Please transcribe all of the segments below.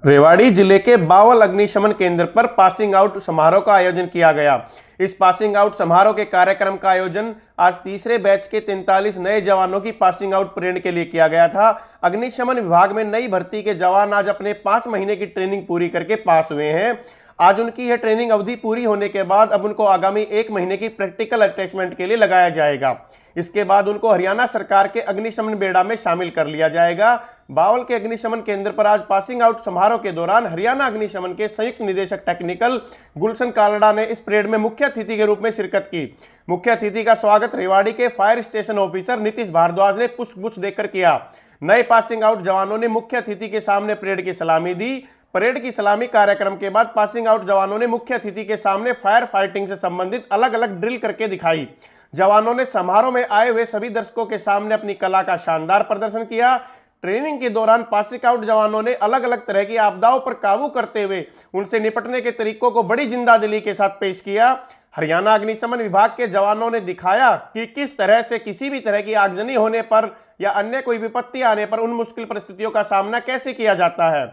रेवाड़ी जिले के बावल अग्निशमन केंद्र पर पासिंग आउट समारोह का आयोजन किया गया। इस पासिंग आउट समारोह के कार्यक्रम का आयोजन आज तीसरे बैच के 43 नए जवानों की पासिंग आउट परेड के लिए किया गया था। अग्निशमन विभाग में नई भर्ती के जवान आज अपने 5 महीने की ट्रेनिंग पूरी करके पास हुए हैं। आज उनकी यह ट्रेनिंग अवधि पूरी होने के बाद अब उनको आगामी 1 महीने की प्रैक्टिकल अटैचमेंट के लिए लगाया जाएगा। इसके बाद उनको हरियाणा सरकार के अग्निशमन बेड़ा में शामिल कर लिया जाएगा। बावल के अग्निशमन केंद्र पर आज पासिंग आउट समारोह के दौरान हरियाणा अग्निशमन के संयुक्त निदेशक टेक्निकल गुलशन कालड़ा ने इस परेड में मुख्य अतिथि के रूप में शिरकत की। मुख्य अतिथि का स्वागत रेवाड़ी के fire station officer Nitish Bhardwaj ने पुष्पगुच्छ देकर किया। नए पासिंग आउट जवानों ने मुख्य अतिथि के सामने परेड की सलामी दी। परेड की सलामी कार्यक्रम के बाद पासिंग आउट जवानों ने मुख्य अतिथि के सामने फायर फाइटिंग से संबंधित अलग अलग ड्रिल करके दिखाई। जवानों ने समारोह में आए हुए सभी दर्शकों के सामने अपनी कला का शानदार प्रदर्शन किया। ट्रेनिंग के दौरान पासिंग आउट जवानों ने अलग अलग तरह की आपदाओं पर काबू करते हुए उनसे निपटने के तरीकों को बड़ी जिंदादिली के साथ पेश किया। हरियाणा अग्निशमन विभाग के जवानों ने दिखाया कि किस तरह से किसी भी तरह की आगजनी होने पर या अन्य कोई विपत्ति आने पर उन मुश्किल परिस्थितियों का सामना कैसे किया जाता है।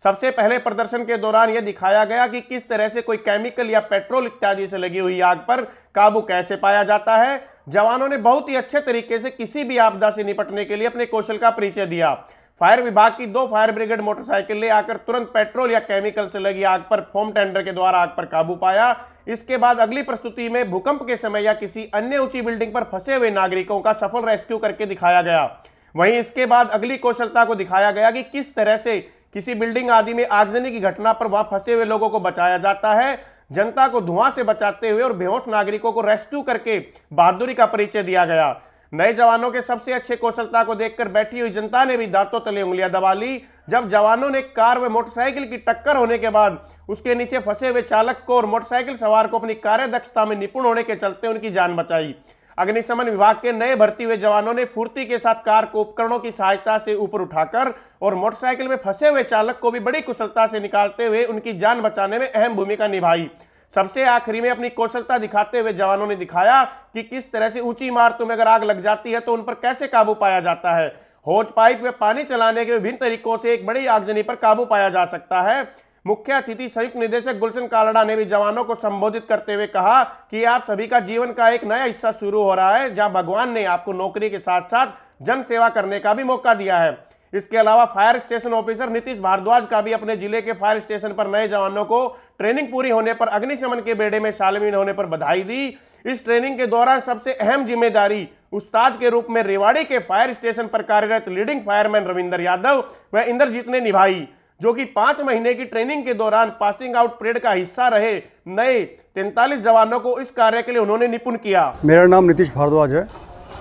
सबसे पहले प्रदर्शन के दौरान यह दिखाया गया कि किस तरह से कोई केमिकल या पेट्रोल इत्यादि से लगी हुई आग पर काबू कैसे पाया जाता है। जवानों ने बहुत ही अच्छे तरीके से किसी भी आपदा से निपटने के लिए अपने कौशल का परिचय दिया। फायर विभाग की 2 फायर ब्रिगेड मोटरसाइकिल ले आकर तुरंत पेट्रोल या केमिकल से लगी आग पर फोम टेंडर के द्वारा आग पर काबू पाया। इसके बाद अगली प्रस्तुति में भूकंप के समय या किसी अन्य ऊंची बिल्डिंग पर फंसे हुए नागरिकों का सफल रेस्क्यू करके दिखाया गया। वहीं इसके बाद अगली कौशलता को दिखाया गया कि किस तरह से किसी बिल्डिंग आदि में आगजनी की घटना पर वहां फंसे हुए लोगों को बचाया जाता है। जनता को धुआं से बचाते हुए और बेहोश नागरिकों को रेस्क्यू करके बहादुरी का परिचय दिया गया। नए जवानों के सबसे अच्छे कौशलता को देखकर बैठी हुई जनता ने भी दांतों तले उंगलियां दबा ली जब जवानों ने कार व मोटरसाइकिल की टक्कर होने के बाद उसके नीचे फंसे हुए चालक को और मोटरसाइकिल सवार को अपनी कार्य दक्षता में निपुण होने के चलते उनकी जान बचाई। अग्निशमन विभाग के नए भर्ती हुए जवानों ने फुर्ती के साथ कार को उपकरणों की सहायता से ऊपर उठाकर और मोटरसाइकिल में फंसे हुए चालक को भी बड़ी कुशलता से निकालते हुए उनकी जान बचाने में अहम भूमिका निभाई। सबसे आखिरी में अपनी कौशलता दिखाते हुए जवानों ने दिखाया कि किस तरह से ऊंची इमारतों में अगर आग लग जाती है तो उन पर कैसे काबू पाया जाता है। होज पाइप व पानी चलाने के विभिन्न तरीकों से एक बड़ी आगजनी पर काबू पाया जा सकता है। मुख्य अतिथि संयुक्त निदेशक गुलशन कालड़ा ने भी जवानों को संबोधित करते हुए कहा कि आप सभी का जीवन का एक नया हिस्सा शुरू हो रहा है, जहां भगवान ने आपको नौकरी के साथ साथ जन सेवा करने का भी मौका दिया है। इसके अलावा fire station officer Nitish Bhardwaj का भी अपने जिले के फायर स्टेशन पर नए जवानों को ट्रेनिंग पूरी होने पर अग्निशमन के बेड़े में शामिल होने पर बधाई दी। इस ट्रेनिंग के दौरान सबसे अहम जिम्मेदारी उस्ताद के रूप में रेवाड़ी के फायर स्टेशन पर कार्यरत लीडिंग फायरमैन रविंदर यादव व इंद्रजीत ने निभाई, जो कि 5 महीने की ट्रेनिंग के दौरान पासिंग आउट परेड का हिस्सा रहे नए 43 जवानों को इस कार्य के लिए उन्होंने निपुण किया। मेरा नाम नीतीश भारद्वाज है।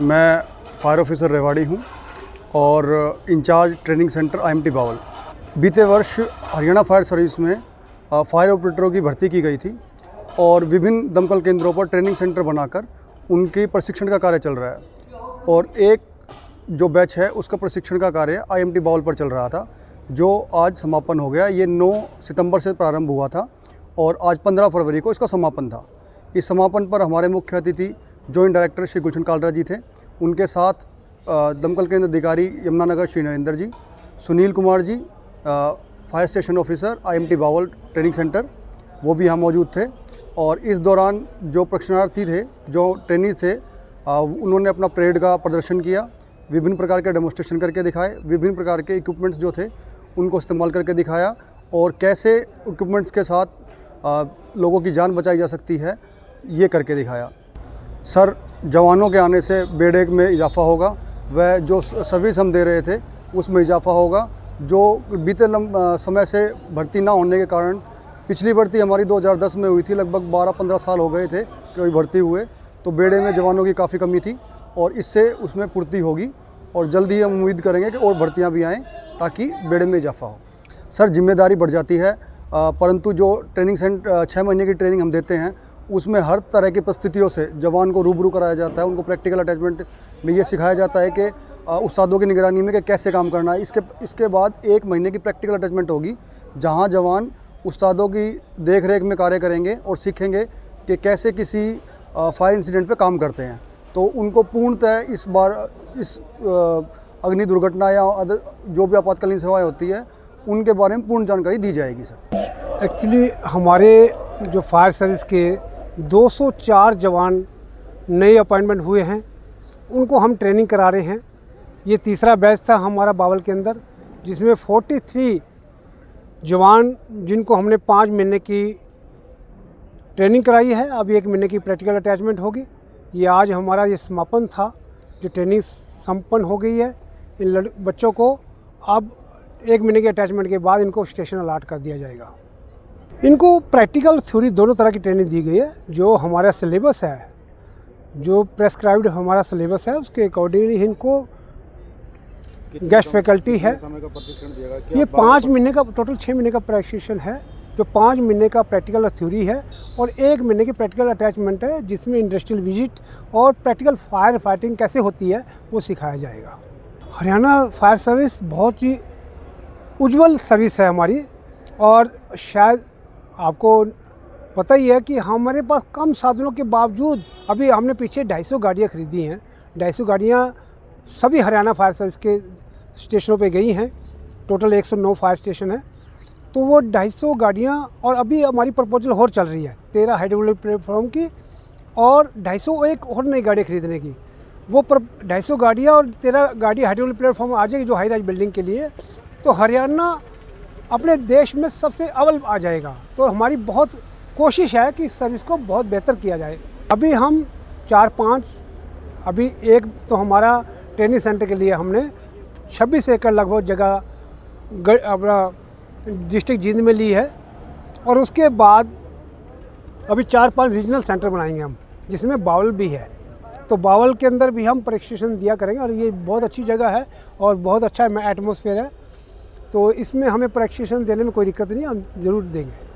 मैं फायर ऑफिसर रेवाड़ी हूँ और incharge training centre IMT Bawal. बीते वर्ष हरियाणा फायर सर्विस में फायर ऑपरेटरों की भर्ती की गई थी और विभिन्न दमकल केंद्रों पर ट्रेनिंग सेंटर बनाकर उनके प्रशिक्षण का कार्य चल रहा है। और एक जो बैच है उसका प्रशिक्षण का कार्य IMT बावल पर चल रहा था, जो आज समापन हो गया। ये 9 सितंबर से प्रारंभ हुआ था और आज 15 फरवरी को इसका समापन था। इस समापन पर हमारे मुख्य अतिथि जॉइंट डायरेक्टर श्री गुलशन कालड़ा जी थे। उनके साथ दमकल केंद्र अधिकारी Yamunanagar Shri Narendra ji, Sunil Kumar ji, fire station officer IMT Bawal training centre, वो भी यहाँ मौजूद थे। और इस दौरान जो प्रशिक्षणार्थी थे, जो ट्रेनिंग थे, उन्होंने अपना परेड का प्रदर्शन किया, विभिन्न प्रकार के डेमोन्स्ट्रेशन करके दिखाए, विभिन्न प्रकार के इक्विपमेंट्स जो थे उनको इस्तेमाल करके दिखाया और कैसे इक्विपमेंट्स के साथ लोगों की जान बचाई जा सकती है ये करके दिखाया। सर, जवानों के आने से बेड़े में इजाफा होगा व जो सर्विस हम दे रहे थे उसमें इजाफा होगा। जो बीते समय से भर्ती ना होने के कारण, पिछली भर्ती हमारी 2010 में हुई थी, लगभग 12-15 साल हो गए थे कोई भर्ती हुए, तो बेड़े में जवानों की काफ़ी कमी थी और इससे उसमें पूर्ति होगी और जल्दी ही हम उम्मीद करेंगे कि और भर्तियां भी आएँ ताकि बेड़े में इजाफा हो। सर, जिम्मेदारी बढ़ जाती है, परंतु जो ट्रेनिंग सेंटर 6 महीने की ट्रेनिंग हम देते हैं उसमें हर तरह की परिस्थितियों से जवान को रूबरू कराया जाता है। उनको प्रैक्टिकल अटैचमेंट में ये सिखाया जाता है कि उस्तादों की निगरानी में कि कैसे काम करना है। इसके बाद 1 महीने की प्रैक्टिकल अटैचमेंट होगी, जहाँ जवान उस्तादों की देख रेख में कार्य करेंगे और सीखेंगे कि कैसे किसी फायर इंसिडेंट पे काम करते हैं। तो उनको पूर्णतः इस बार इस अग्नि दुर्घटना या जो भी आपातकालीन सेवाएं होती है उनके बारे में पूर्ण जानकारी दी जाएगी सर। एक्चुअली हमारे जो फायर सर्विस के 204 जवान नए अपॉइंटमेंट हुए हैं, उनको हम ट्रेनिंग करा रहे हैं। ये तीसरा बैच था हमारा बावल के अंदर, जिसमें 43 जवान जिनको हमने 5 महीने की ट्रेनिंग कराई है। अभी 1 महीने की प्रैक्टिकल अटैचमेंट होगी। ये आज हमारा ये समापन था, जो ट्रेनिंग संपन्न हो गई है। इन बच्चों को अब 1 महीने के अटैचमेंट के बाद इनको स्टेशन अलॉट कर दिया जाएगा। इनको प्रैक्टिकल थ्योरी दोनों तरह की ट्रेनिंग दी गई है। जो हमारा सिलेबस है, जो प्रेस्क्राइब्ड हमारा सिलेबस है, उसके अकॉर्डिंगली इनको गेस्ट फैकल्टी है। ये 5 महीने का टोटल 6 महीने का प्रशिक्षण है, जो 5 महीने का प्रैक्टिकल थ्योरी है और 1 महीने की प्रैक्टिकल अटैचमेंट है, जिसमें इंडस्ट्रियल विजिट और प्रैक्टिकल फायर फाइटिंग कैसे होती है वो सिखाया जाएगा। हरियाणा फायर सर्विस बहुत ही उज्जवल सर्विस है हमारी, और शायद आपको पता ही है कि हमारे पास कम साधनों के बावजूद अभी हमने पीछे 250 गाड़ियाँ खरीदी हैं। 250 गाड़ियाँ सभी हरियाणा फायर सर्विस के स्टेशनों पे गई हैं। टोटल 109 फायर स्टेशन है, तो वो 250 गाड़ियाँ, और अभी हमारी प्रपोजल और चल रही है 13 हाइड्रोलिक प्लेटफॉर्म की और 251 और नई गाड़ी खरीदने की। वो 250 गाड़ियाँ और 13 गाड़ी हाइड्रोलिक प्लेटफॉर्म आ जाएगी जो हाई राइज बिल्डिंग के लिए, तो हरियाणा अपने देश में सबसे अव्वल आ जाएगा। तो हमारी बहुत कोशिश है कि सर्विस को बहुत बेहतर किया जाए। अभी हम 4-5, अभी एक तो हमारा ट्रेनिंग सेंटर के लिए हमने 26 एकड़ लगभग जगह अपना डिस्ट्रिक्ट जींद में ली है, और उसके बाद अभी 4-5 रीजनल सेंटर बनाएंगे हम, जिसमें बावल भी है। तो बावल के अंदर भी हम प्रशिक्षण दिया करेंगे, और ये बहुत अच्छी जगह है और बहुत अच्छा एटमॉस्फेयर है, तो इसमें हमें प्रशिक्षण देने में कोई दिक्कत नहीं, हम ज़रूर देंगे।